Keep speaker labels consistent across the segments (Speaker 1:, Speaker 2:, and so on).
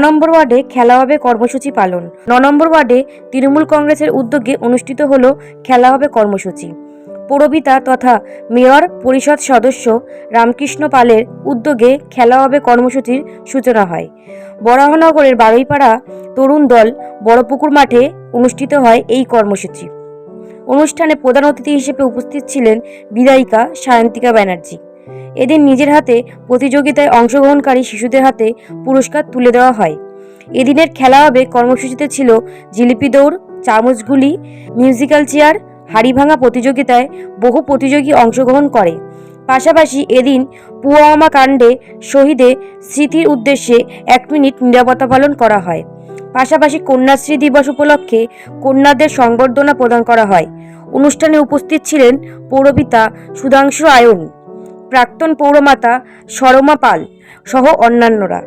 Speaker 1: নম্বর ওয়ার্ডে খেলা হবে কর্মসূচি পালন। ৯ নম্বর ওয়ার্ডে তৃণমূল কংগ্রেসের উদ্যোগে অনুষ্ঠিত হলো খেলা হবে কর্মসূচি। পৌরপিতা তথা মেয়র পরিষদ সদস্য রামকৃষ্ণ পালের উদ্যোগে খেলা হবে কর্মসূচির সূচনা হয়। বরাহনগরের বারুইপাড়া তরুণ দল বড়পুকুর মাঠে অনুষ্ঠিত হয় এই কর্মসূচি। অনুষ্ঠানে প্রধান অতিথি হিসেবে উপস্থিত ছিলেন বিধায়িকা সায়ন্তিকা ব্যানার্জি। এদিন নিজের হাতে প্রতিযোগিতায় অংশগ্রহণকারী শিশুদের হাতে পুরস্কার তুলে দেওয়া হয়। এদিনের খেলা হবে কর্মসূচিতে ছিল জিলিপি দৌড়, চামচগুলি, মিউজিক্যাল চেয়ার, হাড়ি ভাঙা প্রতিযোগিতায় বহু প্রতিযোগী অংশগ্রহণ করে। পাশাপাশি এদিন পুলওয়ামা কাণ্ডে শহীদের স্মৃতির উদ্দেশ্যে 1 মিনিট নীরবতা পালন করা হয়। পাশাপাশি কন্যাশ্রী দিবস উপলক্ষে কন্যাদের সংবর্ধনা প্রদান করা হয়। অনুষ্ঠানে উপস্থিত ছিলেন পৌরপিতা সুধাংশু আয়ন, প্রাক্তন পৌরমাতা সরমা পাল সহ অন্যান্যরা।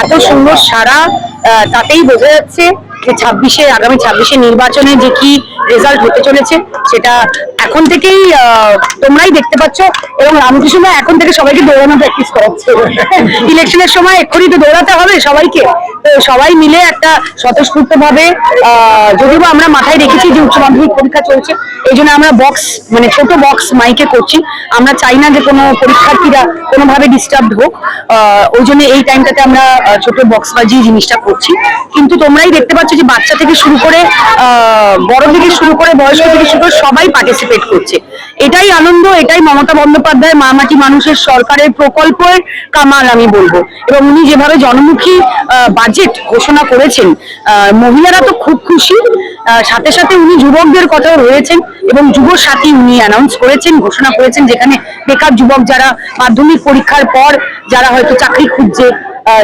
Speaker 2: এত সুন্দর সারা তাতেই বোঝা যাচ্ছে যে আগামী 26শে নির্বাচনে যে কি রেজাল্ট হতে চলেছে সেটা এখন থেকেই তোমরাই দেখতে পাচ্ছ। এবং রামকৃষ্ণ এখন থেকে সবাইকে দৌড়ানো প্র্যাকটিস করাচ্ছে। ইলেকশনের সময় এক্ষুনি তো দৌড়াতে হবে সবাইকে, তো সবাই মিলে একটা স্বতঃস্ফূর্ত ভাবে, যদিও আমরা মাথায় রেখেছি যে উচ্চ মাধ্যমিক পরীক্ষা চলছে, এই জন্য আমরা ছোট বক্স মাইকে করছি। আমরা চাই না যে কোনো পরীক্ষার্থীরা কোনোভাবে ডিস্টার্ব হোক, ওই জন্য এই টাইমটাতে আমরা ছোট বক্স বাজিয়ে জিনিসটা করছি। কিন্তু তোমরাই দেখতে পাচ্ছ যে বাচ্চা থেকে শুরু করে বড় থেকে শুরু করে বয়স্ক থেকে শুরু করে সবাই পার্টিসিপেট করছে। এটাই আনন্দ, এটাই মমতা বন্দ্যোপাধ্যায় মা মাটি মানুষের সরকারের প্রকল্পের কামাল আমি বলবো। এবং উনি যেভাবে জনমুখী বাজেট ঘোষণা করেছেন, মহিলারা তো খুব খুশি। সাথে সাথে উনি যুবকদের কথাও রয়েছেন এবং যুব সাথী উনি অ্যানাউন্স করেছেন, ঘোষণা করেছেন, যেখানে বেকার যুবক যারা মাধ্যমিক পরীক্ষার পর যারা হয়তো চাকরি খুঁজছে,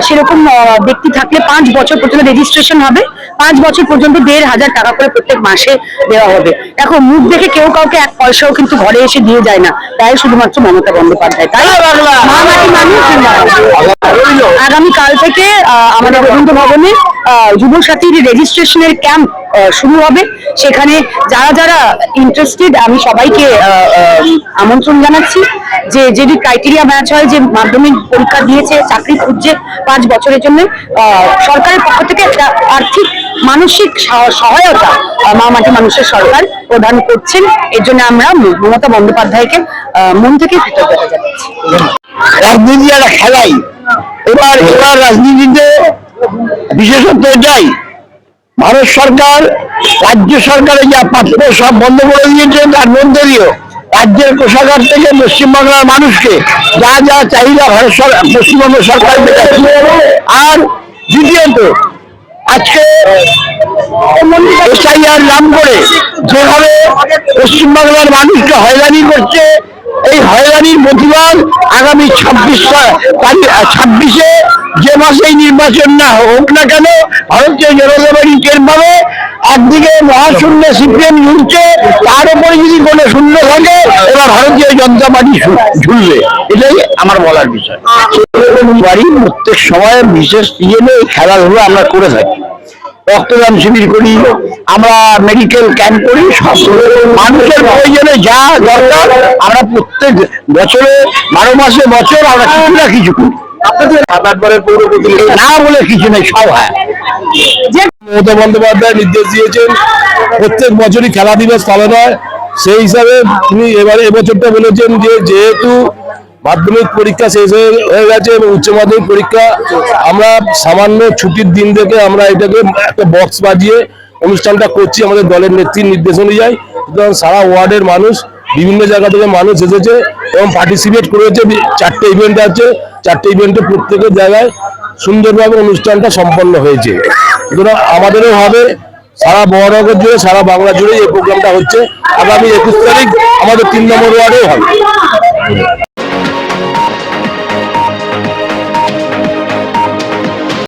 Speaker 2: সেরকম ব্যক্তি থাকলে 5 বছর পর্যন্ত রেজিস্ট্রেশন হবে। 5 বছর পর্যন্ত 1,500 টাকা করে প্রত্যেক মাসে দেওয়া হবে। দেখো, মুখ দেখে কেউ কাউকে 1 পয়সাও কিন্তু ঘরে এসে দিয়ে যায় না, তাই শুধুমাত্র মমতা বন্দ্যোপাধ্যায়। তাই আগামীকাল থেকে আমাদের রবীন্দ্র ভবনে যুব সাথীর রেজিস্ট্রেশনের ক্যাম্প শুরু হবে। সেখানে যারা যারা ইন্টারেস্টেড আমি সবাইকে আমন্ত্রণ জানাচ্ছি যে যদি ক্রাইটেরিয়া ম্যাচ হয়, যে মাধ্যমিক পরীক্ষা দিয়েছে, চাকরি খুঁজছে 5 বছরের জন্য, সরকারের পক্ষ থেকে একটা আর্থিক মানসিক সহায়তা মা মাটি মানুষের সরকার প্রদান করছেন। এর জন্য আমরা মমতা বন্দ্যোপাধ্যায়কে মন থেকে কৃতজ্ঞতা জানাচ্ছি।
Speaker 3: রাজনীতি একটা খেলাই, এবার রাজনীতিতে বিশেষত্ব এটাই, ভারত সরকার রাজ্য সরকারের যা পাত্র সব বন্ধ করে দিয়েছে। তার মধ্যে দিয়েও রাজ্যের কোষাগার থেকে পশ্চিমবাংলার মানুষকে যা যা চাহিদা পশ্চিমবঙ্গ সরকার দেখাচ্ছে। আর দ্বিতীয়ত, আজকে এসআইআর নাম করে যেভাবে পশ্চিমবাংলার মানুষকে হয়রানি করছে, এই হয়রানির প্রতিবাদ আগামী 26শে যে মাসেই নির্বাচন না হোক না কেন, ভারতীয় জনতা পার্টি টের পাবে। একদিকে মহাশূন্য সিপিএম ঝুলছে, তার উপরে যদি কোনো শূন্য থাকে এবার ভারতীয় জনতা পার্টি ঝুলবে। এটাই আমার বলার বিষয়। বাড়ির প্রত্যেক সময় বিশেষ সিজনে খেলাধুলো আমরা করে থাকি, রক্তদান শিবির করি, আমরা মেডিকেল ক্যাম্প করি, সব মানুষের প্রয়োজনে যা দরকার আমরা প্রত্যেক বছরে 12 মাসে বছর আমরা কিছু না কিছু করি। না বলে কিছু নেই, সব হয়।
Speaker 4: মমতা বন্দ্যোপাধ্যায় নির্দেশ দিয়েছেন প্রত্যেক বছরই খেলা দিবস পালন হয়। সেই হিসাবে তিনি এবছরটা বলেছেন যে যেহেতু মাধ্যমিক পরীক্ষা শেষ হয়ে গেছে এবং উচ্চ মাধ্যমিক পরীক্ষা, আমরা সামান্য ছুটির দিন থেকে আমরা এটাকে একটা বক্স বাজিয়ে অনুষ্ঠানটা করছি আমাদের দলের নেত্রীর নির্দেশ অনুযায়ী। সুতরাং সারা ওয়ার্ডের মানুষ, বিভিন্ন জায়গা থেকে মানুষ এসেছে এবং পার্টিসিপেট করেছে। 4টে ইভেন্ট আছে, 4টে ইভেন্টে প্রত্যেকের জায়গায় সুন্দরভাবে অনুষ্ঠানটা সম্পন্ন হয়েছে। সুতরাং আমাদেরও হবে, সারা বহরমপুর জুড়ে, সারা বাংলা জুড়ে এই প্রোগ্রামটা হচ্ছে। আগামী 21 তারিখ আমাদের 3 নম্বর ওয়ার্ডেও হবে।